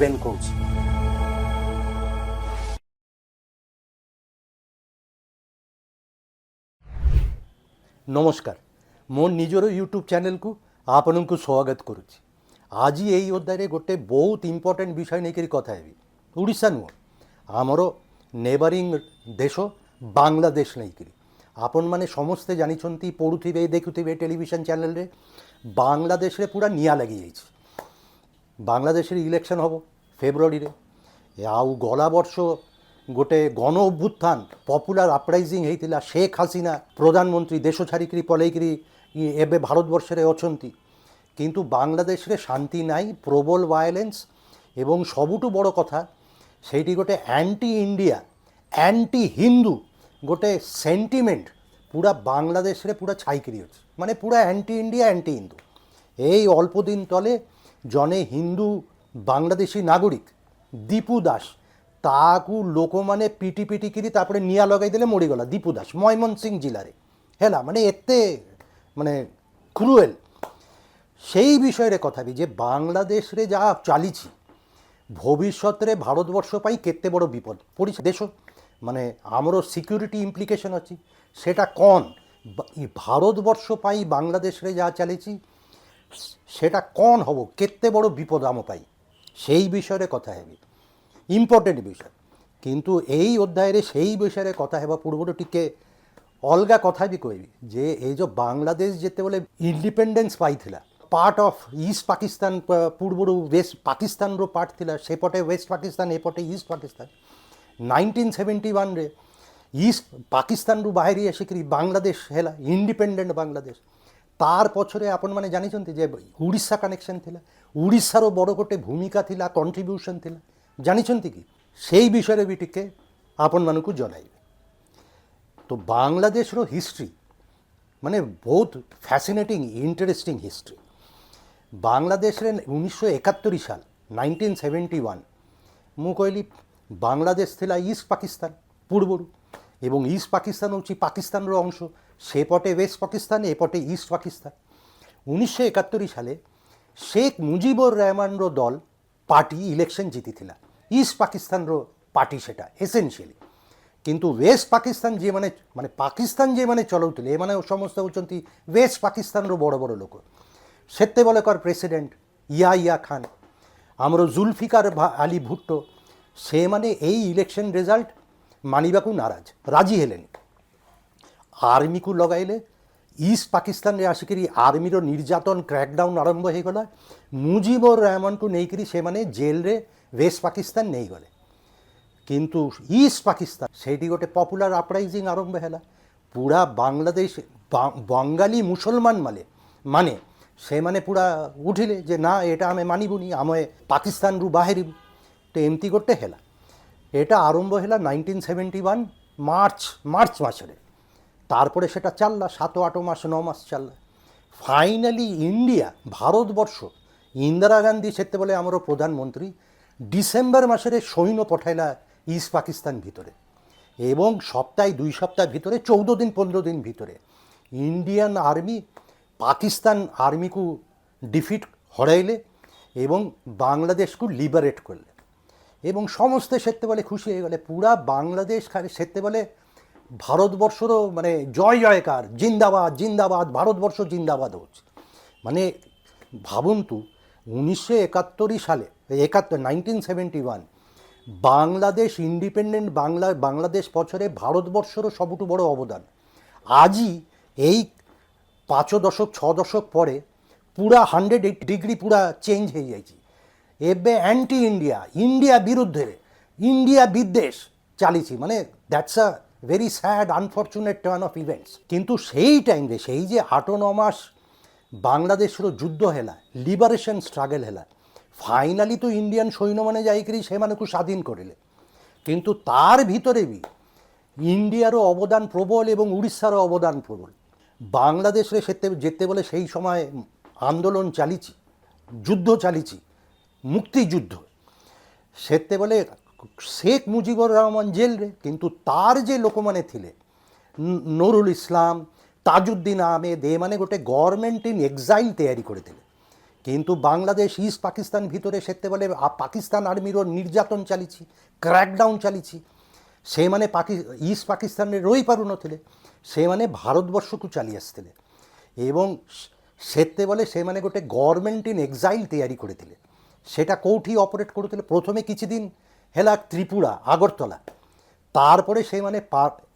Ben Coates। ନମସ୍କାର, ମୋ ନିଜର ୟୁଟ୍ୟୁବ୍ ଚ୍ୟାନେଲ୍କୁ ଆପଣଙ୍କୁ ସ୍ୱାଗତ କରୁଛି। ଆଜି ଏହି ଅଧ୍ୟାୟରେ ଗୋଟେ ବହୁତ ଇମ୍ପୋର୍ଟାଣ୍ଟ ବିଷୟ ନେଇକରି କଥା ହେବି। ଓଡ଼ିଶା ନୁହଁ, ଆମର ନେବରିଂ ଦେଶ ବାଂଲାଦେଶ ନେଇକରି। ଆପଣମାନେ ସମସ୍ତେ ଜାଣିଛନ୍ତି, ପଢ଼ୁଥିବେ, ଦେଖୁଥିବେ ଟେଲିଭିଜନ ଚ୍ୟାନେଲ୍ରେ, ବାଂଲାଦେଶରେ ପୁରା ନିଆଁ ଲାଗିଯାଇଛି। ବାଂଲାଦେଶରେ ଇଲେକ୍ସନ୍ ହେବ ଫେବୃଆରୀରେ। ଆଉ ଗଲା ବର୍ଷ ଗୋଟେ ଗଣ ଅଭ୍ୟୁତ୍ଥାନ ପପୁଲାର ଅପରାଇଜିଂ ହେଇଥିଲା। শেখ হাসিনা প্রধানমন্ত্রী দেশ ছাড়িকি পলাইকি এবে ভারতবর্ষে অଛନ୍ତି। কিন্তু বাংলাদেশে শান্তি নাই, প্রবল ভায়োলেন্স এবং সবুঠু বড় কথা সেইটি গোটে অ্যান্টি ইন্ডিয়া অ্যান্টি হিন্দু গোটে সেন্টিমেন্ট পুরা বাংলাদেশে পুরা ছাইকিরি আছে, মানে পুরা অ্যান্টি ইন্ডিয়া অ্যান্টি হিন্দু। এই অল্প দিন তলে জনে হিন্দু বাংলাদেশী নাগরিক দীপু দাস ତାକୁ ଲୋକମାନେ ପିଟି ପିଟିକିରି ତାପରେ ନିଆଁ ଲଗାଇଦେଲେ, ମରିଗଲା। ଦୀପୁ ଦାସ ମୟମନସିଂହ ଜିଲ୍ଲାରେ ହେଲା, ମାନେ ଏତେ ମାନେ କ୍ରୁଏଲ୍। সেই বিষয়ে কথা বি যে বাংলাদেশে যা চালিছি ভবিষ্যতে ভারতবর্ষ পাই কেতে বড় বিপদ পড়িছে দেশ, মানে আমার সিকিউরিটি ইমপ্লিকেশন আছে সেটা কন ভারতবর্ষ পাই বাংলাদেশে যা চালিছি সেটা কন হব, কেতে বড় বিপদ আম পাই, সেই বিষয়ে কথা হেবি। ইম্পর্টেন্ট বিষয়, কিন্তু এই অধ্যায়ে সেই বিষয়ে কথা হেবা পূর্বରୁ টিকে অলগা কথা বি কইবি যে এই যে বাংলাদেশ যেতবেলে ইন্ডিপেন্ডেন্স পাইଥିଲା, পার্ট অফ ইস্ট পাকিস্তান পূর্বରୁ ওয়েস্ট পাকিস্তানর পার্ট ଥିଲା, সেপটে ওয়েস্ট পাকিস্তান এপটে ইস্ট পাকিস্তান। 1971ରେ ইস্ট পাকিস্তানରୁ ବାହାରି ଆସିକରି ବାଂଲାଦେଶ ହେଲା ଇଣ୍ଡିପେଣ୍ଡେଣ୍ଟ ବାଂଲାଦେଶ। ତାର ପଛରେ ଆପଣମାନେ ଜାଣିଛନ୍ତି ଯେ ଓଡ଼ିଶା କନେକ୍ସନ୍ ଥିଲା, ଓଡ଼ିଶାର ବଡ଼ ଗୋଟେ ଭୂମିକା ଥିଲା, କଣ୍ଟ୍ରିବ୍ୟୁସନ୍ ଥିଲା, ଜାଣିଛନ୍ତି କି? সেই বিষয়ে বি টিকে ଆପଣମାନଙ୍କୁ ଜଣାଇବି। তো বাংলাদেশর হিস্ট্রি মানে ବହୁତ ফ্যাসিনেটিং ইন্টারেস্টিং হিস্ট্রি। বাংলাদেশরে 1971 সাল 1971 ମୁଁ କହିଲି বাংলাদেশ ଥିଲା ইস্ট পাকিস্তান পূର୍ବରୁ, এবং ইস্ট পাকিস্তান হচ্ছে পাকিস্তানর অংশ, সেপটে ওয়েস্ট পাকিস্তান এপটে ইস্ট পাকিস্তান। 1971 সালে শেখ মুজিবুর রহমানর দল পার্টি ইলেকশন জিতিଥିଲା, ইস্ট পাকিস্তানর পার্টি সেটা এসেনশিয়ালি। কিন্তু ওয়েস্ট পাকিস্তান যে মানে পাকিস্তান যে চলাউଥିଲେ এମାନେ ସମସ୍ତେ ହେଉଛନ୍ତି ওয়েস্ট পাকিস্তানর বড় বড় লোক। ସେତେବେଳକାର ପ୍ରେସିଡେଣ୍ଟ ইয়াহিয়া ଖାନ, ଆମର ଜୁଲଫିକାର ଆଲି ଭୁଟ୍ଟୋ, ସେମାନେ এই ଇଲେକ୍ସନ୍ ରେଜଲ୍ଟ ମାନିବାକୁ ନାରାଜ, ରାଜି ହେଲେନି। ଆର୍ମିକୁ ଲଗାଇଲେ, ইস্ট পাকিস্তাନରେ ଆସିକରି ଆର୍ମିର ନିର୍ଯାତନ କ୍ରାକଡାଉନ୍ ଆରମ୍ଭ ହୋଇଗଲା। ମୁଜିବୁର ରହମାନଙ୍କୁ ନେଇକରି ସେମାନେ ଜେଲରେ ওয়েস্ট পাকিস্তান ନେଇଗଲେ। কিন্তু ইস্ট পাকিস্তান সেইটি গোটে পপুলার আপরাইজিং আরম্ভ ହେଲା। পুরা বাংলাদেশ বঙ্গালী মুসলমান মানে ସେମାନେ পুরা উঠিলে যে না এটা আমি মানিবুনি, আমি পাকিস্তানরু বাহারিবু। তো এমতি গোটে ହେଲା। এটা আরম্ভ ହେଲା 1971 মার্চ মাসে। তারপরে সেটা চাললা 7-8 মাস 9 মাস চাললা। ফাইনালি ইন্ডিয়া ভারতবর্ষ ইন্দিরা গান্ধী সেতেবেলে আমার প্রধানমন্ত্রী ডিসেম্বর মাসের সৈন্য পঠাইলা ইস্ট পাকিস্তান ভিতরে, এবং সপ্তাহে 2 সপ্তাহ ভিতরে 14 দিন 15 দিন ভিতরে ইন্ডিয়ান আর্মি পাকিস্তান আর্মিকু ডিফিট হরাইলে এবং বাংলাদেশকু লিবারেট করলে, এবং সমস্ত সেতেবেলে খুশি হয়ে গেলে। পুরা বাংলাদেশ সেতেবেলে ভারতবর্ষরও মানে জয় জয়কার, জিন্দাবাদ জিন্দাবাদ, ভারতবর্ষ জিন্দাবাদ হচ্ছে। মানে ভাবন্তু 1971 সালে 1971 বাংলাদেশ ইন্ডিপেন্ডেন্ট বাংলাদেশ পছরে ভারতবর্ষর সবুঠু বড় অবদান। আজি এই 5 দশক 6 দশক পরে পুরা 180 ডিগ্রি পুরা চেঞ্জ হয়ে যাইছি। এবে অ্যান্টি ইন্ডিয়া, ইন্ডিয়া বিরুদ্ধে, ইন্ডিয়া বিদ্বেষ চালিছি। মানে that's a very sad unfortunate turn off events. কিন্তু সেই টাইমে সেই যে 8-9 মাস বাংলাদেশের যুদ্ধ হেলা, লিবারেশন স্ট্রাগল হেলা, ফাইনালি তো ইন্ডিয়ান সৈন্যମାନେ ଯାଇକରି ସେମାନଙ୍କୁ স্বাধীন করিলে। কিন্তু তার ভিতরে বি ইন্ডিয়ার অবদান প্রবল এবং উড়িষ্যার অবদান প্রবল। বাংলাদেশে যেতেবেলে সেই সময় আন্দোলন চালিছি, যুদ্ধ চালিছি, মুক্তিযুদ্ধ। সেতেবেলে শেখ মুজিবুর রহমান জেলরে, কিন্তু তার যে লোকମାନେ ଥିଲେ নুরুল ইসলাম, তাজউদ্দিন আহমেদ, এମାନେ ଗୋଟେ ଗଭର୍ଣ୍ଣମେଣ୍ଟ ଇନ୍ ଏକ୍ସାଇଲ୍ ତିଆରି କରିଥିଲେ। কিন্তু বাংলাদেশ ইস্ট পাকিস্তান ভিতরে সেତେବେଳେ পাকিস্তান আর্মির ନିର୍ଯାତନ ଚାଲିଛି କ୍ରାକଡାଉନ୍ ଚାଲିଛି। ସେମାନେ ଇଷ୍ଟ ପାକିସ୍ତାନରେ ରହିପାରୁନଥିଲେ, ସେମାନେ ଭାରତବର୍ଷକୁ ଚାଲି ଆସିଥିଲେ ଏବଂ ସେତେବେଳେ ସେମାନେ ଗୋଟେ ଗଭର୍ଣ୍ଣମେଣ୍ଟ ଇନ୍ ଏକ୍ସାଇଲ୍ ତିଆରି କରିଥିଲେ। সেটা কোউঠি অপারেট করুଥିଲେ, প্রথমে কিছুদিন হেলা ত্রিপুরা আগরতলা, তারপরে সেইমানে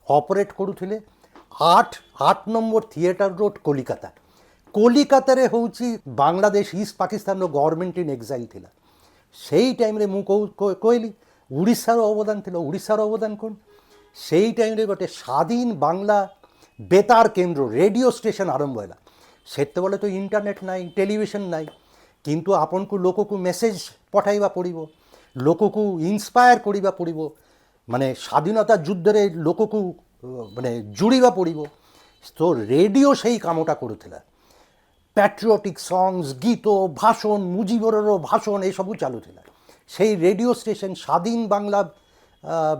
অপারেট করুଥିଲେ 8 নম্বর থিয়েটার রোড কলিকাতা। কলিকাতারে হচ্ছে বাংলাদেশ ইস্ট পাকিস্তানর গভর্নমেন্ট ইন এক্সাইল ଥିଲା। সেই টাইমরে ମୁଁ କହିଲି ଓଡ଼ିଶାର ଅବଦାନ ଥିଲା। ଓଡ଼ିଶାର ଅବଦାନ କ'ଣ? সেই টাইমରେ ଗୋଟେ স্বাধীন বাংলা বেতার কেন্দ্র রেডিও স্টেশন আরম্ভ ହେଲା। ସେତେବେଳେ ତ ଇଣ୍ଟରନେଟ୍ ନାହିଁ, ଟେଲିଭିଜନ ନାହିଁ, କିନ୍ତୁ ଆପଣଙ୍କୁ ଲୋକକୁ ମେସେଜ ପଠାଇବା ପଡ଼ିବ, ଲୋକକୁ ଇନ୍ସପାୟାର କରିବା ପଡ଼ିବ, ମାନେ ସ୍ୱାଧୀନତା ଯୁଦ୍ଧରେ ଲୋକକୁ ମାନେ ଯୋଡ଼ିବା ପଡ଼ିବ। ତ ରେଡ଼ିଓ ସେଇ କାମଟା କରୁଥିଲା। ପ୍ୟାଟ୍ରିଅଟିକ୍ ସଙ୍ଗସ୍, ଗୀତ, ଭାଷଣ, ମୁଜିବରର ଭାଷଣ ଏସବୁ ଚାଲୁଥିଲା। সেই রেডিও স্টেশন স্বাধীন বাংলা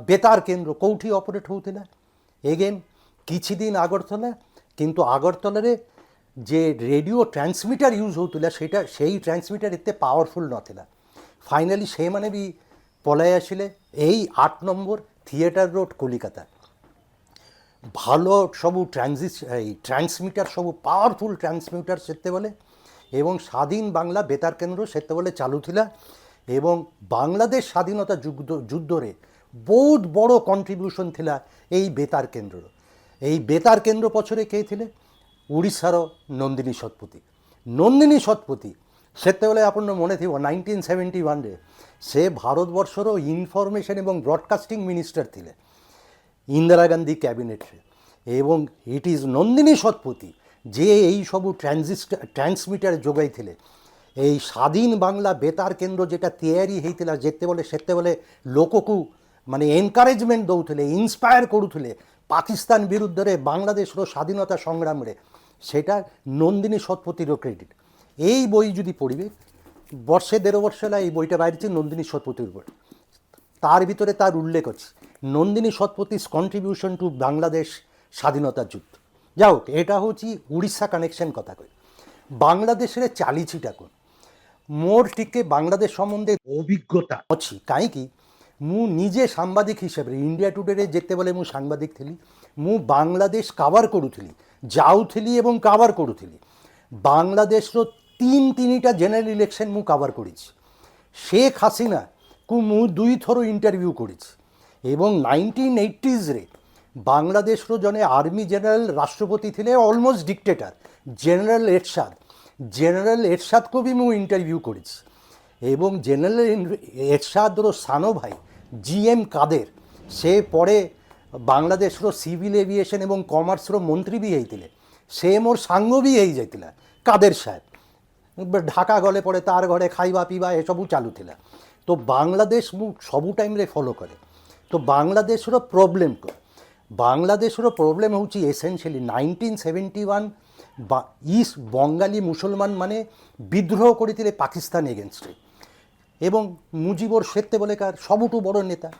বেতার কেন্দ্র কোউঠি অপারেট হউଥିଲା? এগেন কিছুদিন আগরতলা, কিন্তু আগরতলারে যে রেডিও ট্রান্সমিটার ইউজ হউଥିଲା সেই ট্রান্সমিটার এতে পাওয়ারফুল নথিলা। ফাইনালি সেমানে বি পলাই আসিলে এই 8 নম্বর থিয়েটার রোড কলিকাতা। ভালো সবু ট্রান্সমিটার সবু পাওয়ারফুল ট্রান্সমিটার সেତେବେଳେ এবং স্বাধীন বাংলা বেতার কেন্দ্র সেତେବେଳେ চালুଥିଲା এবং বাংলাদেশ স্বাধীনতা যুদ্ধরে ବହୁତ বড় কন্ট্রিবিউশন ଥିଲା এই বেতার কেন্দ্রর। এই বেতার কেন্দ্র পছরে কে ଥିଲେ? ଓଡ଼ିଶାର ନନ୍ଦିନୀ ଶତପଥୀ। ନନ୍ଦିନୀ ଶତପଥୀ ସେତେବେଳେ ଆପଣ ମନେ ଥିବ 1971ରେ ସେ ଭାରତବର୍ଷର ଇନଫର୍ମେସନ୍ ଏବଂ ବ୍ରଡକାଷ୍ଟିଂ ମିନିଷ୍ଟର ଥିଲେ ইন্দিরা গান্ধী ক্যাবিনেটরে। এবং ইট ইজ নন্দিনী শতপথী যে এই সবু ট্রান্সমিটার যোগাইଥିଲେ। এই স্বাধীন বাংলা বেতার কেন্দ্র যেটা ତିଆରି ହେଇଥିଲା ଯେତେବେଳେ ସେତେବେଳେ ଲୋକକୁ ମାନେ ଏନକରେଜମେଣ୍ଟ ଦେଉଥିଲେ, ଇନ୍ସପାୟାର କରୁଥିଲେ ପାକିସ୍ତାନ ବିରୁଦ୍ଧରେ ବାଂଲାଦେଶର ସ୍ୱାଧୀନତା ସଂଗ୍ରାମରେ, সেটা নন্দিনী শতপথীর ক্রেডিট। এই বই যদি পড়িবে, বর্ষে 1.5 বর্ষ হল এই বইটা বাইরেছে নন্দিনী শতপথীর উপর। তার ভিতরে তার উল্লেখ আছে নন্দিনী শতপথীস কন্ট্রিবিউশন টু বাংলাদেশ স্বাধীনতা যুদ্ধ। যাই হোক, এটা হচ্ছে উড়িষ্যা কানেকশন কথা কই। বাংলাদেশের চালিছিটা কোন মোর টিকে বাংলাদেশ সম্বন্ধে অভিজ্ঞতা ଅଛି, କାହିଁକି ମୁଁ ନିଜେ ସାମ୍ବାଦିକ ହିସାବରେ ଇଣ୍ଡିଆ ଟୁଡେରେ ଯେତେବେଳେ ମୁଁ ସାମ୍ବାଦିକ ଥିଲି, ମୁଁ ବାଂଲାଦେଶ କଭର କରୁଥିଲି, ଯାଉଥିଲି ଏବଂ କଭର କରୁଥିଲି। ବାଂଲାଦେଶର ତିନିଟା ଜେନେରାଲ ଇଲେକ୍ସନ୍ ମୁଁ କଭର କରିଛି। শেখ হাসিনাକୁ ମୁଁ 2 ଥର ଇଣ୍ଟରଭ୍ୟୁ କରିଛି এবং 1980sରେ ବାଂଲାଦେଶର ଜଣେ ଆର୍ମି ଜେନେରାଲ ରାଷ୍ଟ୍ରପତି ଥିଲେ, অলমোস্ট ডিক্টেটর, জেনারেল এরশাদକୁ ବି ମୁଁ ইন্টারভিউ করেছি এবং জেনারেল এরশাদর সানো ভাই GM কাদের সে পরে বাংলাদেশর সিভিল এভিয়েশন এবং কমার্সর মন্ত্রী ବି ହେଇଥିଲେ। ସେ ମୋର ସାଙ୍ଗ ବି ହେଇଯାଇଥିଲା କାদের ସାହେବ। ঢাকা ଗଲେ ପଡ଼େ ତାର ଘରେ ଖାଇବା ପିଇବା ଏସବୁ ଚାଲୁଥିଲା। ତ ବାଂଲାଦେଶ ମୁଁ ସବୁ ଟାଇମ୍ରେ ଫଲୋ କରେ। ତ ବାଂଲାଦେଶର ପ୍ରୋବ୍ଲେମ୍ କ'ଣ? ବାଂଲାଦେଶର ପ୍ରୋବ୍ଲେମ୍ ହେଉଛି ଏସେନ୍ସିଆଲି 1971 ইস্ট বঙ্গালী মুসলমান মানে বিদ্রোহ করেছিল পাকিস্তান এগেনস্টে এবং মুজিবর সেতেবেলেকার সবুঠু বড় নেতা।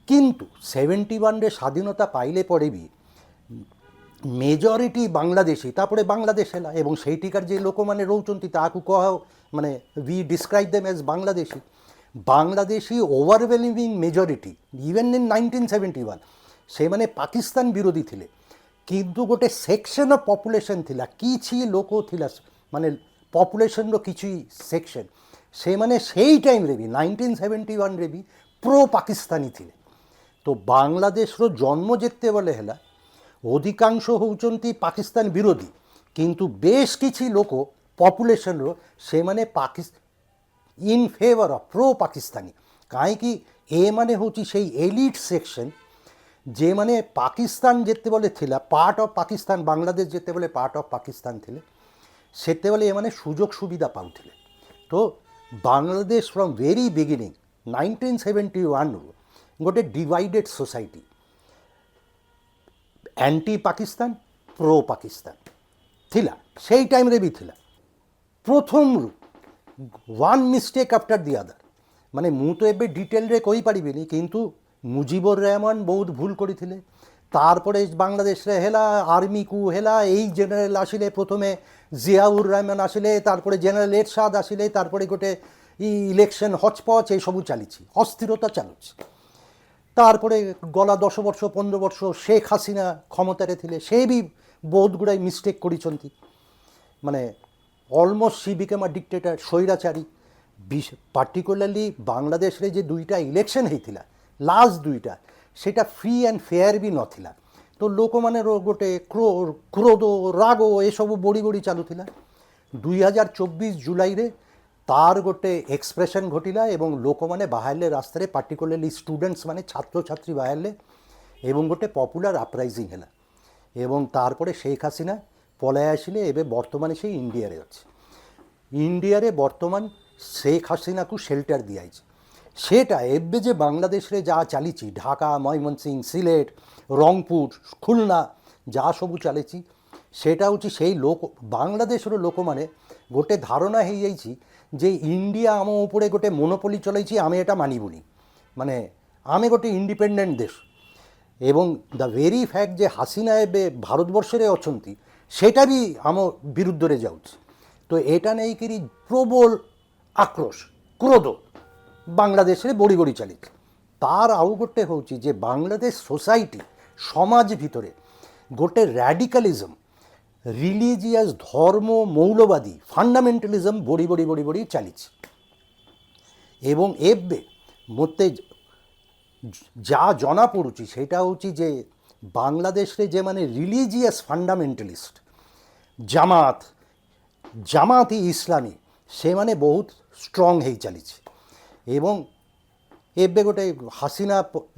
কিন্তু 71রে স্বাধীনতা পাইলে পরে বি মেজরিটি বাংলাদেশী, তারপরে বাংলাদেশ হেলা এবং সেইটিকার যে লোকମାନେ রହୁଛନ୍ତି ତାହାକୁ କହ মানে we describe them as Bangladeshi. Bangladeshi overwhelming majority even in 1971 ସେମାନେ পাকিস্তান বিরোধী ଥିଲେ, কিন্তু গোটে সেকশন অফ পপুলেশন ଥିଲା, କିଛି লোক ଥିଲା মানে পপুলেশনর কিছু সেকশন, ସେମାନେ সেই টাইমরে বি 1971ରେ ବି প্রো পাকিস্তানী ଥିଲେ। তো বাংলাদেশর জন্ম যেତେବେଳେ ହେଲା অধিকাংশ হଉଛନ୍ତି পাকিস্তান বিরোধী, কিন্তু বেশ কিছু লোক পপুলেশনর ସେମାନେ in favour of pro Pakistani. কাହିଁକି ଏମାନେ ହେଉଛି সেই এলিট সেকশন যেମାନେ পাকিস্তান যেତେବେଳେ ଥିଲା পার্ট অফ পাকিস্তান, বাংলাদেশ যেତେବେଳେ পার্ট অফ পাকিস্তান ଥିଲେ ସେତେବେଳେ ଏମାନେ ସୁଯୋଗ ସୁବିଧା ପାଉଥିଲେ। ତ ବାଂଲାଦେଶ ଫ୍ରମ୍ ଭେରି ବିଗିନିଂ 1971ରୁ ଗୋଟେ divided society, anti Pakistan pro Pakistan ଥିଲା, ସେଇ ଟାଇମ୍ରେ ବି ଥିଲା। ପ୍ରଥମରୁ one mistake after the other, মানে ମୁଁ ତ ଏବେ ডিটেলରେ କହିପାରିବିନି, କିନ୍ତୁ মুজিবুর রহমান বহুত ভুল করেছিলেন। তারপরে বাংলাদেশে হেলা আর্মিকু হেলা এই জেনারেল আসিলে প্রথমে জিয়াউর রহমান আসিলে তারপরে জেনারেল এরশাদ আসিলে তারপরে গোটে ইলেকশন হচপচ এইসবু চালিছি অস্থিরতা চালুଛି তারপরে গলা 10 ବର୍ଷ 15 ବର୍ଷ শেখ হাসিনা ক্ষমতাରେ ଥିଲେ ସେ ବି ବହୁତ ଗୁଡ଼ାଏ ମିଷ୍ଟେକ୍ କରିଛନ୍ତି ମାନେ almost C became a dictator স্বৈরাচারী পার্টিকুলারলি বাংলাদেশে যে দুইটা ইলেকশন হয়েছিল লাস্ট দুইটা সেটা ফ্রি অ্যান্ড ফেয়ার ବି ନଥିଲା তো ଲୋକମାନେ ଗୋଟେ କ୍ରୋଧ ରାଗ ଏସବୁ ବଢ଼ି ବଢ଼ି ଚାଲୁଥିଲା 2024 ଜୁଲାଇରେ তার গোটে এক্সপ্রেশন ঘটিলা এবং লোকমানে বাহারলে রাস্তায় পার্টিকুলারলি স্টুডেন্টস মানে ছাত্রছাত্রী বাহারলে এবং গোটে পপুলার আপরাইজিং হেলা এবং তারপরে শেখ হাসিনা পলাই আসলে এবে বর্তমানে সেই ইন্ডিয়ারে আছে ইন্ডিয়ারে বর্তমান শেখ হাসিনাকু শেল্টার দিয়াছে সেটা এবে যে বাংলাদেশে যা চালিছি ঢাকা ময়মনসিং সিলেট রংপুর খুলনা যা সবু চালিছি সেটা হচ্ছে সেই লোক বাংলাদেশের লোকমানে গোটে ধারণা হয়ে যাইছি যে ইন্ডিয়া আম উপরে গোটে মনোপলি চলাইছি আমি এটা মানিবনি মানে আমি গোটে ইন্ডিপেন্ডেন্ট দেশ এবং দ্য ভেরি ফ্যাক্ট যে হাসিনা এবে ভারতবর্ষের অছন্তি সেটা বি আম বিরুদ্ধরে যাଉଛି তো এটা নেইকি প্রবল আক্রোশ ক্রোধ বাংলাদেশে বড়ি বড়ি চালিছে তার আউ গোটে হচ্ছে যে বাংলাদেশ সোসাইটি সমাজ ভিতরে গোটে র্যাডিকালিজম রিলিজিয়াস ধর্ম মৌলবাদী ফান্ডামেন্টালিজম বড়ি বড়ি বড়ি বড়ি চালিছে এবং এবে মতে যা জনা পড়ুছি সেটা হচ্ছে যে বাংলাদেশে যে মানে রিলিজিয়াস ফান্ডামেন্টালিস্ট জামাতি ইসলামী সে মানে বহুত স্ট্রং হয়ে চালিছে এবং এবে গোটে হাসিনা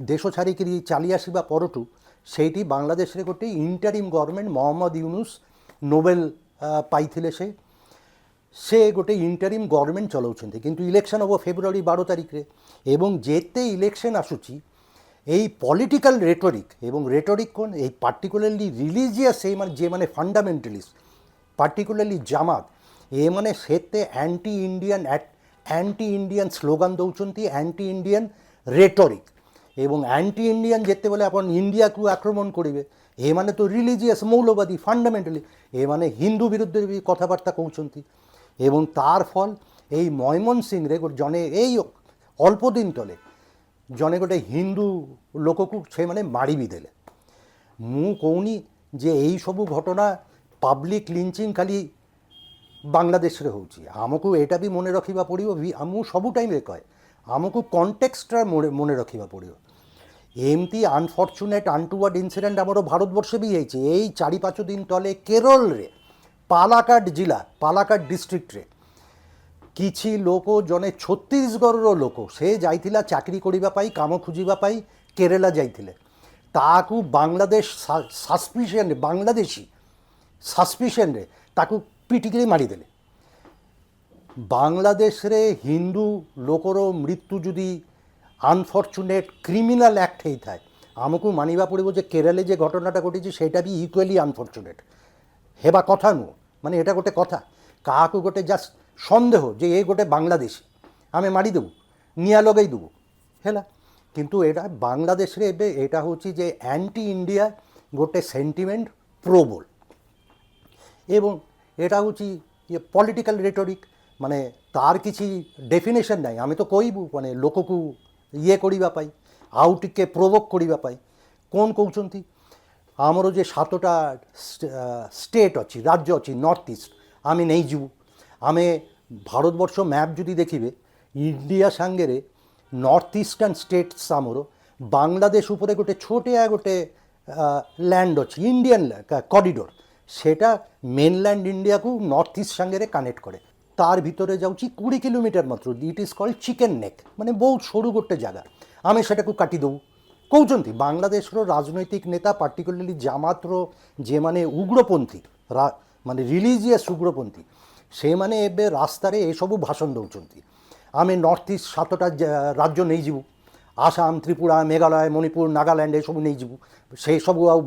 দেশ ছাড়িকি চালি আসিবা পরঠু সেইটি বাংলাদেশের গোটে interim government Mohammad Yunus Nobel পাইলে সে গোটে ইন্টারিম গভর্নমেন্ট চলাউছেন কিন্তু ইলেকশন হব ফেব্রুয়ারি 12 তারিখে এবং যেতে ইলেকশন আসুচি এই পলিটিক্যাল রেটরিক এবং রেটরিক কোন এই পার্টিকুলারলি রিলিজিয়াস এই মানে যে মানে ফান্ডামেন্টালিস্ট পার্টিকুলারলি জামাত এ মানে সেতে অ্যান্টি ইন্ডিয়ান স্লোগান দৌঁচନ୍ତି অ্যান্টি ইন্ডিয়ান রেটরিক এবং অ্যান্টি ইন্ডিয়ান যেতে বলে আপন ইন্ডিয়াকু আক্রমণ করিবে এ মানে তো রিলিজিয়াস মৌলবাদী ফান্ডামেন্টালি এ মানে হিন্দু বিরুদ্ধে কথাবার্তা কହୁଛନ୍ତି এবং তার ফল এই ময়মনসিংহরে জনে এই অল্প দিন তলে জনে গোটে হিন্দু লোককু সে মানে মারি বি দেলে মু কৌনি যে এই সবু ঘটনা পাবলিক লিঞ্চিং খালি বাংলাদেশে হচ্ছে আমকু এটা বি মনে রখিবা পড়িব আমু সবু টাইমে কয় আমকু কন্টেক্সটটা মনে রখিবা পড়িব এমতি আনফর্চুনেট আনটুয়ার্ড ইনসিডেন্ট আমার ভারতবর্ষে বি হয়েছে এই 4-5 দিন তলে কেরলরে পালাকাড জেলা পালাকাড ডিস্ট্রিক্টরে କିଛି ଲୋକ ଜଣେ ଛତିଶଗଡ଼ର ଲୋକ ସେ ଯାଇଥିଲା ଚାକିରି କରିବା ପାଇଁ କାମ ଖୋଜିବା ପାଇଁ କେରଳ ଯାଇଥିଲେ ତାକୁ ବାଂଲାଦେଶ ସସ୍ପିସନ୍ରେ ବାଂଲାଦେଶୀ ସସ୍ପିସନ୍ରେ ତାକୁ ପିଟିକିରି ମାରିଦେଲେ ବାଂଲାଦେଶରେ ହିନ୍ଦୁ ଲୋକର ମୃତ୍ୟୁ ଯଦି আনফর্চুনেট ক্রিমিনাল অ্যাক্ট হয়ে থাকে আমাকে মানিবা পড়ব যে কেরলে যে ঘটনাটা ঘটেছে সেটা বি ইকুয়ালি আনফর্চুনেট হেবা কথা নু মানে এটা গোটে কথা কাহাকু গোটে জাস্ট সন্দেহ যে এ গোটে বাংলাদেশি আমি মারি দেবু নিয়া লগাই দেবু হেলা কিন্তু এটা বাংলাদেশে এবে এটা হচ্ছে যে অ্যান্টি ইন্ডিয়া গোটে সেন্টিমেন্ট প্রবল এবং এটা হচ্ছে পলিটিক্যাল রেটরিক মানে তার কিছু ডেফিনেশন নাই আমি তো কইবু মানে লোককু ইয়ে করিবা পাই আউ টিকে প্রভোক করিবা পাই কোন কହୁଛନ୍ତି ଆମର যে 7টা স্টেট ଅଛି রাজ্য ଅଛି নর্থ ইস্ট আমি নেই যাবু আমি ভারতবর্ষ ম্যাপ যদি দেখিবে ইন্ডিয়া সাঙ্গেরে নর্থ ইস্টার্ন স্টেটস আমার বাংলাদেশ উপরে গোটে ছোটিয়া গোটে ল্যান্ড ଅଛି ইন্ডিয়ান করিডোর সেটা মেনল্যান্ড ইন্ডিয়াকু নর্থ ইস্ট সাঙ্গেরে কানেক্ট করে তার ভিতরে যাচ্ছি 20 কিলোমিটার মাত্র it is called chicken neck মানে বহু সরু গোটে জায়গা আমি সেটাকে কাটি দেবু কହୁଛନ୍ତି বাংলাদেশের রাজনৈতিক নেতা পার্টিকুলারলি জামাতর যে মানে উগ্রপন্থী মানে রিলিজিয়াস উগ্রপন্থী ସେମାନେ ଏବେ ରାସ୍ତାରେ ଏସବୁ ଭାଷଣ ଦେଉଛନ୍ତି ଆମେ ନର୍ଥ ଇଷ୍ଟ 7ଟା ରାଜ୍ୟ ନେଇଯିବୁ ଆସାମ ତ୍ରିପୁରା ମେଘାଳୟ ମଣିପୁର ନାଗାଲ୍ୟାଣ୍ଡ ଏସବୁ ନେଇଯିବୁ ସେସବୁ ଆଉ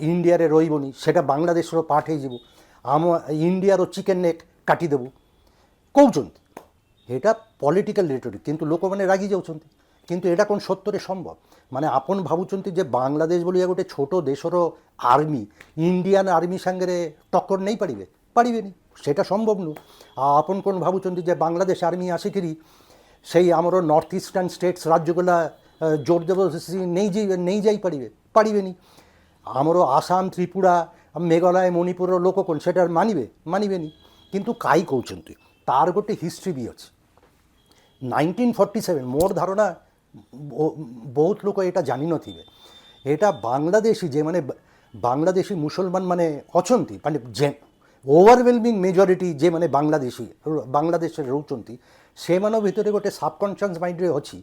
ଇଣ୍ଡିଆରେ ରହିବନି ସେଟା ବାଂଲାଦେଶର ପାର୍ଟ ହେଇଯିବୁ ଆମ ଇଣ୍ଡିଆର ଚିକେନ୍ ନେକ୍ କାଟିଦେବୁ କହୁଛନ୍ତି এটা ପଲିଟିକାଲ ରେଟୋରିକ୍ କିନ୍ତୁ ଲୋକମାନେ ରାଗି ଯାଉଛନ୍ତି କିନ୍ତୁ ଏଇଟା କ'ଣ ସତରେ ସମ୍ଭବ? ମାନେ ଆପଣ ଭାବୁଛନ୍ତି ଯେ ବାଂଲାଦେଶ ଭଳିଆ ଗୋଟେ ଛୋଟ ଦେଶର ଆର୍ମି ଇଣ୍ଡିଆନ୍ ଆର୍ମି ସାଙ୍ଗରେ ଟକ୍କର ନେଇପାରିବେ? ପାରିବେନି, সেটা সম্ভব নু। আপন কোন ভাবুଛନ୍ତି যে বাংলাদেশ আর্মি আসিকি সেই আমার নর্থ ইস্টার্ন স্টেটস রাজ্যগুলা জোর জবরদস্তি নেই যাই পারিবে? পারিবেনি। আমার আসাম ত্রিপুরা মেঘালয় মণিপুরের লোক কোন সেটা মানিবেনি। কিন্তু কাই কହୁଛନ୍ତି তার গোটে হিস্ট্রি বি আছে। 1947 মোর ধারণা ବହୁତ ଲୋକ ଏଇଟା ଜାଣିନଥିବେ, ଏଇଟା ବାଂଲାଦେଶୀ ଯେମାନେ ବାଂଲାଦେଶୀ ମୁସଲମାନ ମାନେ ଅଛନ୍ତି, ମାନେ ଯେ ଓଭରୱେଲମିଂ ମେଜରିଟି ଯେମାନେ ବାଂଲାଦେଶରେ ରହୁଛନ୍ତି, ସେମାନଙ୍କ ଭିତରେ ଗୋଟେ ସବକନସିୟସ୍ ମାଇଣ୍ଡରେ ଅଛି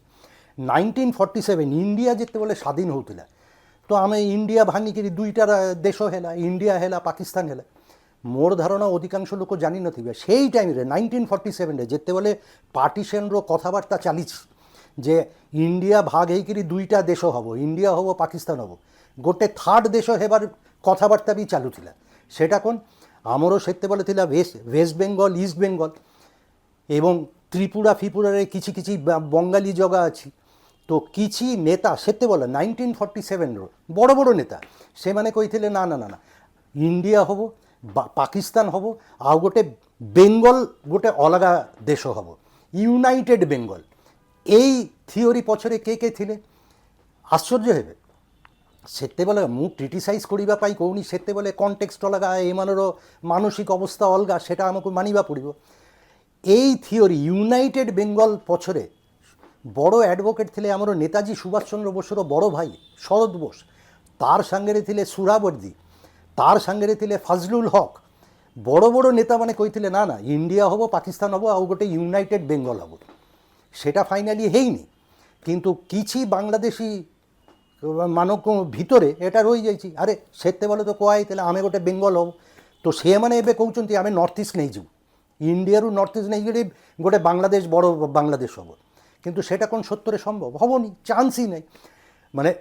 1947 ଇଣ୍ଡିଆ ଯେତେବେଳେ ସ୍ୱାଧୀନ ହେଉଥିଲା ତ ଆମେ ଇଣ୍ଡିଆ ଭାଙ୍ଗିକିରି ଦୁଇଟା ଦେଶ ହେଲା, ଇଣ୍ଡିଆ ହେଲା, ପାକିସ୍ତାନ ହେଲା। ମୋର ଧାରଣା ଅଧିକାଂଶ ଲୋକ ଜାଣିନଥିବେ ସେଇ ଟାଇମ୍ରେ 1947ରେ ଯେତେବେଳେ ପାର୍ଟିସନ୍ର କଥାବାର୍ତ୍ତା ଚାଲିଛି যে ইন্ডিয়া ভাগ হয়েকি দুইটা দেশ হব, ইন্ডিয়া হব পাকিস্তান হব, গোটে থার্ড দেশ হেবার কথাবার্তা বি চালুলা। সেটা কোন আমারও সেতবেলে লা ওয়েস্ট বেঙ্গল, ইস্ট বেঙ্গল এবং ত্রিপুরা ফিপুরারে কিছু কিছু বঙ্গালী জগা আছে। তো কিছু নেতা সেতবেলে 1947 বড় বড় নেতা সেমানে কইলে না না না না ইন্ডিয়া হব, পাকিস্তান হব, আর গোটে বেঙ্গল গোটে অলগা দেশ হব, ইউনাইটেড বেঙ্গল। এই থিওরি পছরে কে কে থিলে? আশ্চর্য হেবে। সেତେବେଳେ ମୁଁ କ୍ରିଟିସାଇଜ୍ କରିବା ପାଇଁ କହୁନି, ସେତେବେଳେ କଣ୍ଟେକ୍ସଟ ଅଲଗା, ଏମାନର ମାନସିକ ଅବସ୍ଥା ଅଲଗା, ସେଟା ଆମକୁ ମାନିବା ପଡ଼ିବ। এই থিওরি ইউনাইটেড বেঙ্গল পছরে বড় অ্যাডভোকেট ଥିଲେ ଆମର নেতাজি সুভাষচন্দ্র ବୋଷର বড় ভাই শরৎ বোস, তার সাଙ୍ଗরে ଥିଲେ সুরাবর্দী, তার সাଙ୍ଗরে ଥିଲେ ফজলুল হক। বড় বড় নেতা মানে কইଥିଲେ না না ইন্ডিয়া হব, পাকিস্তান হব, আর গোটে ইউনাইটেড বেঙ্গল হব। সেটা ফাইনালি ହେଇনি, কিন্তু কিছু বাংলাদেশী ମାନଙ୍କ ଭିତରେ ଏଇଟା ରହିଯାଇଛି। ଆରେ ସେତେବେଳେ ତ କୁହା ହେଇଥିଲା ଆମେ ଗୋଟେ ବେଙ୍ଗଲ ହବୁ, ତ ସେମାନେ ଏବେ କହୁଛନ୍ତି ଆମେ ନର୍ଥ ଇଷ୍ଟ ନେଇଯିବୁ, ଇଣ୍ଡିଆରୁ ନର୍ଥ ଇଷ୍ଟ ନେଇକିରି ଗୋଟେ ବାଂଲାଦେଶ ବଡ଼ ବାଂଲାଦେଶ ହେବ। କିନ୍ତୁ সেটা কোন সত্যরে সম্ভব? হবনি, চান্সই নাই। মানে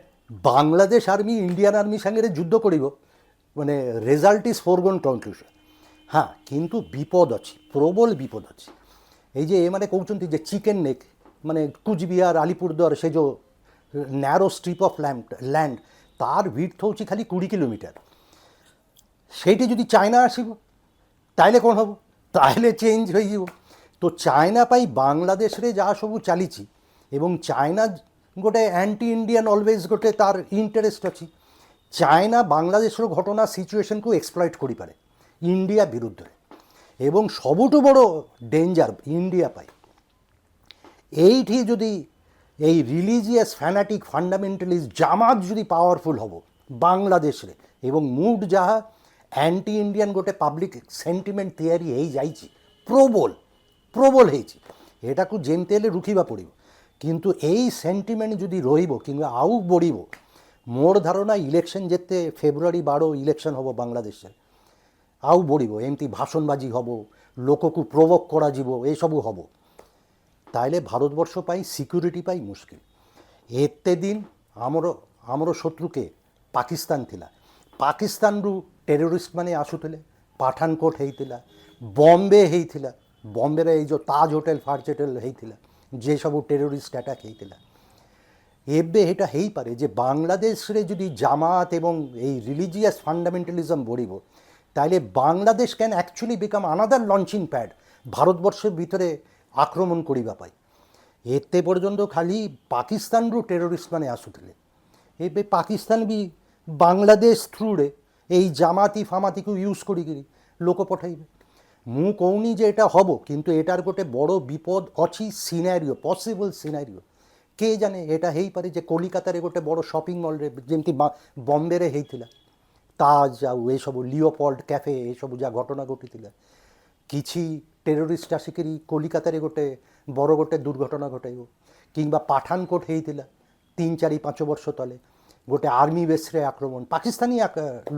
বাংলাদেশ আর্মি ইন্ডিয়ান আর্মি সাଙ୍ଗরে যুদ্ধ করিব, মানে রেজাল্ট ইজ ফরগন কনক্লুশন। হ্যাঁ, কিন্তু বিপদ আছে, প্রবল বিপদ আছে। এই যে এমানে কହୁଛନ୍ତି যে চিকেন নেক মানে কুচবিহার আলিপুরদুয়ার সে যে ন্যারো স্ট্রিপ অফ ল্যান্ড তার ভিড় হচ্ছে খালি 20 কিলোমিটার। সেইটি যদি চায়না আসিব তাইলে কোণ হব? তাইলে চেঞ্জ হয়ে যাব। তো চায়না পাই বাংলাদেশরে যা সবু চালিছি, এবং চায়না গোটে অ্যান্টি ইন্ডিয়ান অলওয়েজ গোটে তার ইন্টারেস্ট ଅଛି। চায়না বাংলাদেশের ঘটনা সিচুয়েশনকে এক্সপ্লয়েট করিপারে ইন্ডিয়া বিরুদ্ধে। এবং সবুঠু বড় ডেঞ্জার ইন্ডিয়া পাই এইটি যদি এই রিলিজিয়াস ফ্যানাটিক ফান্ডামেন্টালিস্ট জামাত যদি পাওয়ারফুল হব বাংলাদেশে, এবং মুড যাহা অ্যান্টি ইন্ডিয়ান গোটে পাবলিক সেন্টিমেন্ট তৈরি হয়ে যাইছি, প্রবল প্রবল হয়েছি, এটাকে যেমতে হলে রুখিবা পড়ব। কিন্তু এই সেন্টিমেন্ট যদি রহব কিংবা আউ বড়িব, মোর ধারণা ইলেকশন যেতে ফেব্রুয়ারি 12 ইলেকশন হব বাংলাদেশে, আউ বড়িব, এমতি ভাষণবাজি হব, লোককু প্রভোক করা যাব, এসবু হব। তাইলে ভারতবর্ষ পাই সিক্ୟୁରିଟି পাই মুশকিল। এতে দিন আমার শত্রুকে পাকিস্তান ଥିଲା, পাকিস্তানরু টেরোরিস্ট মানে আসুଥିଲେ, পাঠানকোট ହେଇଥିଲା, বম্বে ହେଇଥିଲା, বম্বেরে এই যে তাজ হোটেল ফার্জ হোটেল ହେଇଥିଲା, যেসবু টেরোরিস্ট অ্যাটাক ହେଇଥିଲା। ଏବେ এটা ହେଇପାରେ যে বাংলাদেশে যদি জামাত এবং এই রিলিজিয়াস ফান্ডামেন্টালিজম বড়িব, তাইলে Bangladesh can actually become another launching pad ভারতবর্ষের ভিতরে আক্রমণ করিবা পাই। এতে পর্যন্ত খালি পাকিস্তানরু টেরোরিস্ট মানে আসুଥିଲେ, ଏବେ ପାକିସ୍ତାନ ବି ବାଂଲାଦେଶ ଥ୍ରୁରେ এই জামাতি ফামাতিକୁ ୟୁଜ୍ କରିକିରି ଲୋକ ପଠାଇବେ। ମୁଁ କହୁନି ଯେ ଏଇଟା ହେବ, କିନ୍ତୁ ଏଟାର ଗୋଟେ ବଡ଼ ବିପଦ ଅଛି, ସିନାରିଓ, ପସିବଲ୍ ସିନାରିଓ। কে জানে এটা ହେଇପାରେ ଯେ କଲିକତାରେ ଗୋଟେ ବଡ଼ ସପିଂ ମଲ୍ରେ ଯେମିତି ବମ୍ବେରେ ହେଇଥିଲା, ତାଜ ଆଉ ଏସବୁ লিওপল্ড ক্যাফে ଏସବୁ ଯାହା ଘଟଣା ଘଟିଥିଲା, କିଛି টেরোরিস্ট আসিকি কলিকাতারে গোটে বড় গোটে দুর্ঘটনা ঘটাইব। কিংবা পাঠানকোট ହେଇଥିଲା 3-4-5 ବର୍ଷ তলে গোটে আর্মি বেসরে আক্রমণ, পাকিস্তানি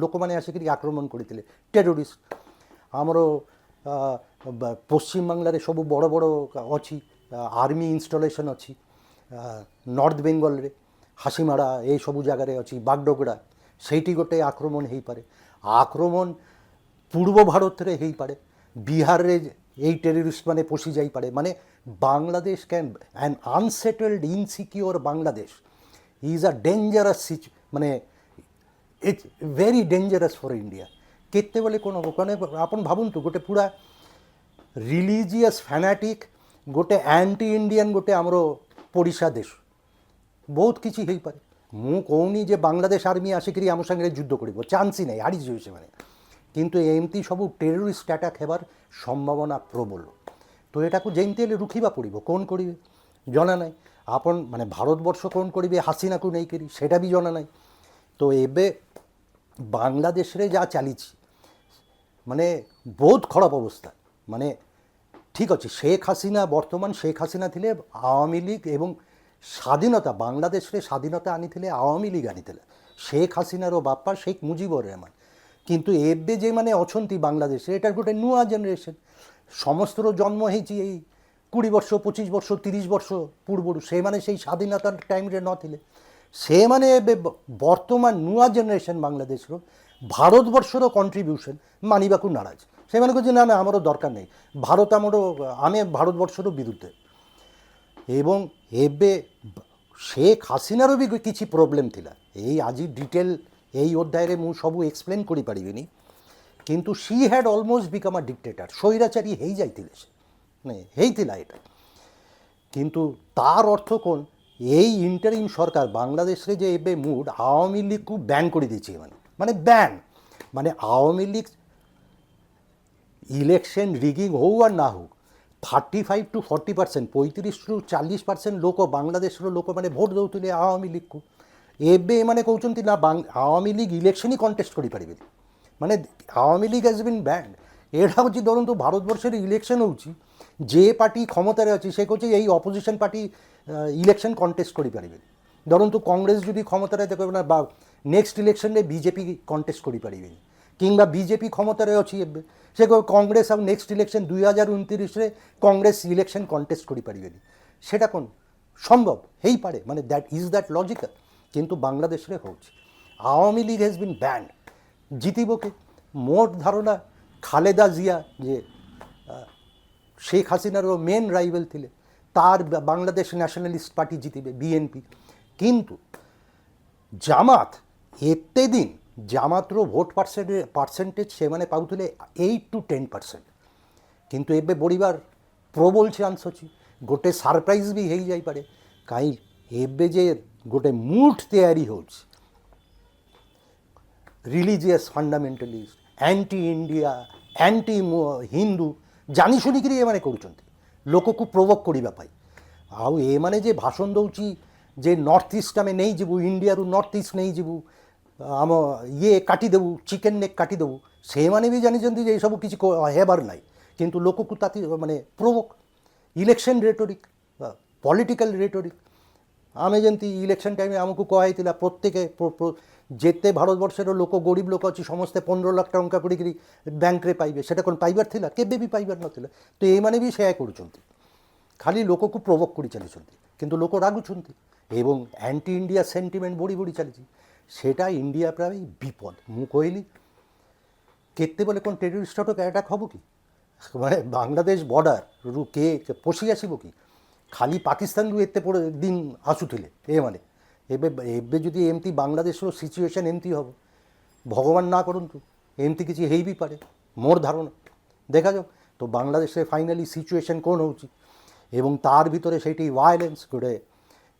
লোকମାନେ আসিকি আক্রমণ করেছিলে টেরোরিস্ট। আমার পশ্চিমবাংলার সবু বড় বড় অছি আর্মি ইনস্টলেশন অছি, নর্থ বেঙ্গলরে হাসিমারা এইসবু জায়গায় অছি, বাগডোগরা, সেইটি গোটে আক্রমণ ହେଇପାরে। আক্রমণ পূর্ব ভারতরে ହେଇପାরে, বিহারে এই টেররিস্ট মানে পশি যাই পারে, মানে Bangladesh can an unsettled insecure Bangladesh is a dangerous মানে it's very dangerous for India. কেତେବେଳେ କ'ଣ ହେବ, ମାନେ ଆପଣ ଭାବନ୍ତୁ ଗୋଟେ ପୁରା ରିଲିଜିୟସ୍ ଫ୍ୟାନାଟିକ୍ ଗୋଟେ ଆଣ୍ଟି ଇଣ୍ଡିଆନ୍ ଗୋଟେ ଆମର ପଡ଼ିଶା ଦେଶ, ବହୁତ କିଛି ହେଇପାରେ। ମୁଁ କହୁନି ଯେ ବାଂଲାଦେଶ ଆର୍ମି ଆସିକରି ଆମ ସାଙ୍ଗରେ ଯୁଦ୍ଧ କରିବ, ଚାନ୍ସ ହିଁ ନାହିଁ, ହାରିଯିବେ ସେମାନେ। କିନ୍ତୁ ଏମିତି ସବୁ ଟେରୋରିଷ୍ଟ ଆଟାକ୍ ହେବାର ସମ୍ଭାବନା ପ୍ରବଳ। ତ ଏଟାକୁ ଯେମିତି ହେଲେ ରୁଖିବା ପଡ଼ିବ। କ'ଣ କରିବେ ଜଣା ନାହିଁ। ଆପଣ ମାନେ ଭାରତବର୍ଷ କ'ଣ କରିବେ ହାସିନାକୁ ନେଇକରି ସେଇଟା ବି ଜଣା ନାହିଁ। ତ ଏବେ ବାଂଲାଦେଶରେ ଯାହା ଚାଲିଛି ମାନେ ବହୁତ ଖରାପ ଅବସ୍ଥା। ମାନେ ঠিক ଅଛି, শেখ হাসিনা বর্তমান শেখ হাসিনা ଥିଲେ আওয়ামী লীগ এবং স্বাধীনতা বাংলাদেশে স্বাধীনতা আনিଥିଲେ আওয়ামী লীগ আনিଥିଲେ শেখ হাসিনার বাপা শেখ মুজিবুর রহমান। কিন্তু ଏବେ যেମାନେ ଅଛନ୍ତି ବାଂଲାଦେଶରେ ଏଟାର ଗୋଟେ ନୂଆ ଜେନେରେସନ୍, ସମସ୍ତର ଜନ୍ମ ହେଇଛି ଏଇ 20 ବର୍ଷ 25 ବର୍ଷ 30 ବର୍ଷ ପୂର୍ବରୁ। ସେମାନେ ସେଇ ସ୍ୱାଧୀନତା ଟାଇମ୍ରେ ନଥିଲେ। ସେମାନେ ଏବେ ବର୍ତ୍ତମାନ ନୂଆ ଜେନେରେସନ୍ ବାଂଲାଦେଶର ଭାରତବର୍ଷର କଣ୍ଟ୍ରିବ୍ୟୁସନ୍ ମାନିବାକୁ ନାରାଜ। ସେମାନେ କହୁଛନ୍ତି ନା ନା ଆମର ଦରକାର ନାହିଁ, ଭାରତ ଆମର, ଆମେ ଭାରତବର୍ଷର ବିରୁଦ୍ଧରେ। ଏବଂ ଏବେ শেখ হাসিনার ବି କିଛି ପ୍ରୋବ୍ଲେମ୍ ଥିଲା। ଏଇ ଆଜି ଡିଟେଲ୍ এই অধ্যায়ে ମୁଁ ସବୁ ଏକ୍ସପ୍ଲେନ୍ କରିପାରିବିନି। କିନ୍ତୁ C had almost become a dictator, স্বৈরাচারী ହେଇଯାଇଥିଲେ ସେ, ମାନେ ହେଇଥିଲା এটা। কিন্তু তার অর্থ কোন, এই ইন্টারিম সরকার বাংলাদেশে যে ଏବେ মুড আওয়ামী লীগକୁ ব্যান করে দিয়েছে এମାନେ, মানে ব্যান, মানে আওয়ামী লীগ ইলেকশন রিগিং হোক আর না হোক 35 to 40%, 35 to 40% লোক বাংলাদেশର ଲୋକମାନେ ଭୋଟ ଦେଉଥିଲେ ଆୱାମୀ ଲିଗ୍କୁ। ଏବେ ଏମାନେ କହୁଛନ୍ତି ନା ଆୱାମୀ ଲିଗ୍ ଇଲେକ୍ସନ୍ ହିଁ କଣ୍ଟେଷ୍ଟ କରିପାରିବେନି, ମାନେ Awami league has been ban. ଏଇଟା ହେଉଛି ଧରନ୍ତୁ ଭାରତବର୍ଷରେ ଇଲେକ୍ସନ୍ ହେଉଛି, যে পার্টি ক্ষমতায় আছে সে কହୁଛି এই অপোজিশন পার্টি ইলেকশন কন্টেস্ট କରିପାରିବେନି। ধরন্তু কংগ্রেস যদি ক্ষমতায় থাকে না বা নেক্সট ইলেকশনে বিজেপি কন্টেস্ট କରିପାରିବେନି, কিংবা বিজেপি ক্ষমতায় ଅଛି ଏବେ সে কংগ্রেস ଆଉ নেক্সট ইলেকশন 2029ରେ কংগ্রেস ইলেকশন কন্টেস্ট କରିପାରିବେନି। সেটা কোন সম্ভব ହେଇପାରେ, মানে দ্যাট ইজ দ্যাট লজিক্যাল। কিন্তু বাংলাদেশে হচ্ছে Awami League has been banned. জিতিব কে? মোট ধারণা খালেদা জিয়া যে শেখ হাসিনারও মেন রাইভেল ଥିଲେ, তার বাংলাদেশ ন্যাশনালিস্ট পার্টি জিতিবে বিএনপি। কিন্তু জামাত এতে দিন জামাতর ভোট পার্সেন্টেজ ସେମାନେ ପାଉଥିଲେ 8 to 10%। କିନ୍ତୁ ଏବେ ବଢ଼ିବାର ପ୍ରବଳ ଚାନ୍ସ ଅଛି। ଗୋଟେ ସରପ୍ରାଇଜ୍ ବି ହେଇଯାଇପାରେ, କାହିଁ ଏବେ ଯେ ଗୋଟେ ମୁଡ୍ ତିଆରି ହେଉଛି religious fundamentalist, anti India, anti Hindu, ଜାଣି ଶୁଣିକିରି ଏମାନେ କରୁଛନ୍ତି ଲୋକକୁ ପ୍ରୋଭୋକ୍ କରିବା ପାଇଁ। ଆଉ ଏମାନେ ଯେ ଭାଷଣ ଦେଉଛି ଯେ ନର୍ଥ ଇଷ୍ଟ ଆମେ ନେଇଯିବୁ, ଇଣ୍ଡିଆରୁ ନର୍ଥ ଇଷ୍ଟ ନେଇଯିବୁ, ଆମ ଇଏ କାଟିଦେବୁ, ଚିକେନ୍ ନେକ୍ କାଟିଦେବୁ, ସେମାନେ ବି ଜାଣିଛନ୍ତି ଯେ ଏସବୁ କିଛି ହେବାର ନାହିଁ। କିନ୍ତୁ ଲୋକକୁ ତାତି ମାନେ ପ୍ରୋଭୋକ୍, ଇଲେକ୍ସନ୍ ରେଟୋରିକ୍, ପଲିଟିକାଲ୍ ରେଟୋରିକ୍। ଆମେ ଯେମିତି ଇଲେକ୍ସନ୍ ଟାଇମ୍ରେ ଆମକୁ କୁହାହେଇଥିଲା ପ୍ରତ୍ୟେକ ଯେତେ ଭାରତବର୍ଷର ଲୋକ ଗରିବ ଲୋକ ଅଛି ସମସ୍ତେ 15 ଲକ୍ଷ ଟଙ୍କା କରିକିରି ବ୍ୟାଙ୍କରେ ପାଇବେ, ସେଟା କ'ଣ ପାଇବାର ଥିଲା? କେବେ ବି ପାଇବାର ନଥିଲା। ତ ଏମାନେ ବି ସେୟା କରୁଛନ୍ତି, ଖାଲି ଲୋକକୁ ପ୍ରୋଭୋକ୍ କରି ଚାଲିଛନ୍ତି। କିନ୍ତୁ ଲୋକ ରାଗୁଛନ୍ତି ଏବଂ ଆଣ୍ଟି ଇଣ୍ଡିଆ ସେଣ୍ଟିମେଣ୍ଟ ବଢ଼ି ବଢ଼ି ଚାଲିଛି। সেটা ইন্ডিয়া প্রায় বিপদ। ମୁଁ କହିଲି କେତେବେଳେ କ'ଣ ଟେରୋରିଷ୍ଟ ଆଟାକ୍ ହେବ କି? ମାନେ ବାଂଲାଦେଶ ବର୍ଡ଼ରରୁ କିଏ ପଶି ଆସିବ କି? ଖାଲି ପାକିସ୍ତାନରୁ ଏତେ ଦିନ ଆସୁଥିଲେ ଏମାନେ, ଏବେ ଏବେ ଯଦି ଏମିତି ବାଂଲାଦେଶର ସିଚୁଏସନ୍ ଏମିତି ହେବ, ଭଗବାନ ନା କରନ୍ତୁ ଏମିତି କିଛି ହେଇ ବି ପାରେ, ମୋର ଧାରଣା। ଦେଖାଯାଉ ତ ବାଂଲାଦେଶରେ ফাইনালি সিচুয়েশন କ'ଣ ହେଉଛି। এবং তার ভিতরে সেইটি ভায়োলেন্স ଗୋଟେ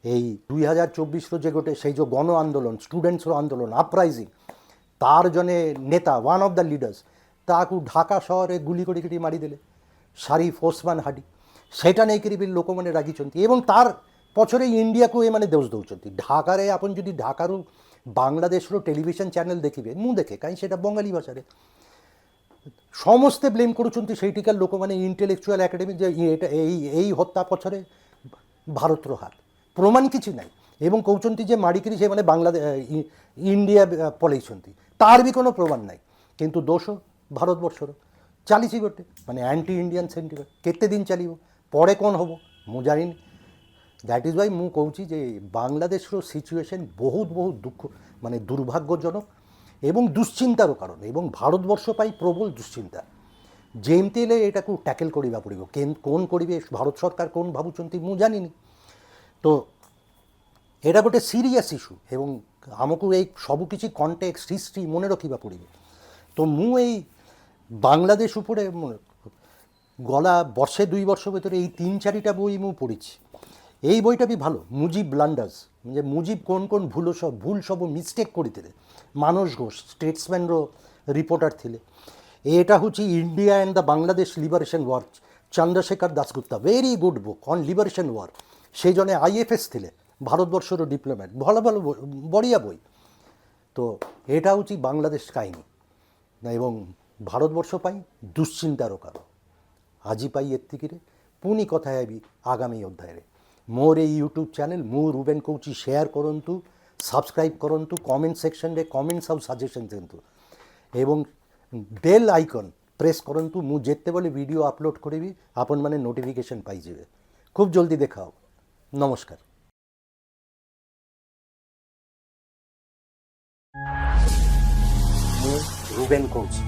এই 2024ର যে ଗୋଟେ সেই যে গণ আন্দোলন, স্টুডেন্টসর আন্দোলন, আপরাইজিং, তার জনে নেতা ওয়ান অফ দ্য লিডার্স তাকে ঢাকা শহরে গুলি କରିକିରି ମାରିଦେଲେ, শারিফ ওসমান হাডি। সেটা ନେଇକରି ବି ଲୋକମାନେ ରାଗିଛନ୍ତି ଏବଂ ତାର ପଛରେ ଇଣ୍ଡିଆକୁ ଏମାନେ ଦୋଷ ଦେଉଛନ୍ତି। ঢাকাରେ ଆପଣ ଯଦି ঢাକାରୁ ବାଂଲାଦେଶର ଟେଲିଭିଜନ ଚ୍ୟାନେଲ ଦେଖିବେ, ମୁଁ ଦେଖେ କାହିଁ সেটা ବଙ୍ଗାଳୀ ଭାଷାରେ, ସମସ୍ତେ ବ୍ଲେମ୍ କରୁଛନ୍ତି ସେଇଠିକାର ଲୋକମାନେ, ଇଣ୍ଟେଲେକ୍ଚୁଆଲ ଏକାଡେମି, ଯେ এই হত্যা পছরে ভারতর হাত, প্রমাণ কিছু নাই। এবং কହୁଛନ୍ତି যে মারিকিরি ସେମାନେ ইন্ডিয়া পলাইଛନ୍ତି, তার ବି কোনো প্রমাণ নাই। কিন্তু দোষ ভারতবর্ষর চালিছি গোটে, মানে আন্টি ইন্ডিয়ান সেন্টিমেন্ট। কেতে দিন চালিব, পরে কোন হব ମୁଁ ଜାଣିନି। দ্যাট ইজ ওয়াই ମୁଁ କହୁଛି ଯେ বাংলাদেশর সিচুয়েশন ବହୁତ ବହୁତ দুঃখ, মানে দুর্ভাগ্যজনক এবং দুশ্চিন্তার কারণ, এবং ভারতবর্ষ পাই প্রবল দুশ্চিন্তা। ଯେମିତି ହେଲେ ଏଇଟାକୁ ଟ୍ୟାକେଲ୍ କରିବା ପଡ଼ିବ। କ'ଣ କରିବେ ଭାରତ ସରକାର, କ'ଣ ଭାବୁଛନ୍ତି ମୁଁ ଜାଣିନି। ତ ଏଇଟା ଗୋଟେ ସିରିୟସ୍ ଇସ୍ୟୁ ଏବଂ ଆମକୁ ଏଇ ସବୁକିଛି କଣ୍ଟେକ୍ସଟ ହିଷ୍ଟ୍ରି ମନେ ରଖିବା ପଡ଼ିବ। ତ ମୁଁ ଏଇ ବାଂଲାଦେଶ ଉପରେ গলা বর্ষে 2 বর্ষ ভিতরে এই 3-4টা বই ମୁଁ পড়েছি। এই বইটা ବି ভালো, মুজিব ব্লান্ডার্স, যে মুজিব কোন ভুল ସବୁ ମିଷ୍ଟେକ୍ କରିଥିଲେ। ମାନସ ଘୋଷ ଷ୍ଟେଟ୍ସମ୍ୟାନ୍ର ରିପୋର୍ଟର ଥିଲେ। এটা হচ্ছে India and the Bangladesh liberation war, Chandrashekhar Dasgupta, very good book on liberation war. সেই জন্য আইএফএস ଥିଲେ ভারতবর্ষের ডিপ্লোম্যাট, ভালো ভালো বড়িয়া বই। তো এটা হচ্ছে বাংলাদেশ কাহিনী এবং ভারতবর্ষ ପାଇଁ ଦୁଶ୍ଚିନ୍ତାର କାରଣ। ଆଜି ପାଇଁ ଏତିକିରେ, ପୁଣି କଥା ହେବି ଆଗାମୀ ଅଧ୍ୟାୟରେ। ମୋର ଏଇ ୟୁଟ୍ୟୁବ୍ ଚ୍ୟାନେଲ୍ ମୁଁ ରୁବେନ୍ କହୁଛି, ସେୟାର କରନ୍ତୁ, ସବସ୍କ୍ରାଇବ୍ କରନ୍ତୁ, କମେଣ୍ଟ ସେକ୍ସନରେ କମେଣ୍ଟସ୍ ଆଉ ସଜେସନ୍ ଦିଅନ୍ତୁ ଏବଂ ବେଲ୍ ଆଇକନ୍ ପ୍ରେସ୍ କରନ୍ତୁ। ମୁଁ ଯେତେବେଳେ ଭିଡ଼ିଓ ଅପଲୋଡ଼ କରିବି ଆପଣମାନେ ନୋଟିଫିକେସନ୍ ପାଇଯିବେ। ଖୁବ୍ ଜଲ୍ଦି ଦେଖା ହେବ। ନମସ୍କାର। ମୁଁ ରୁବେନ୍ କହୁଛି।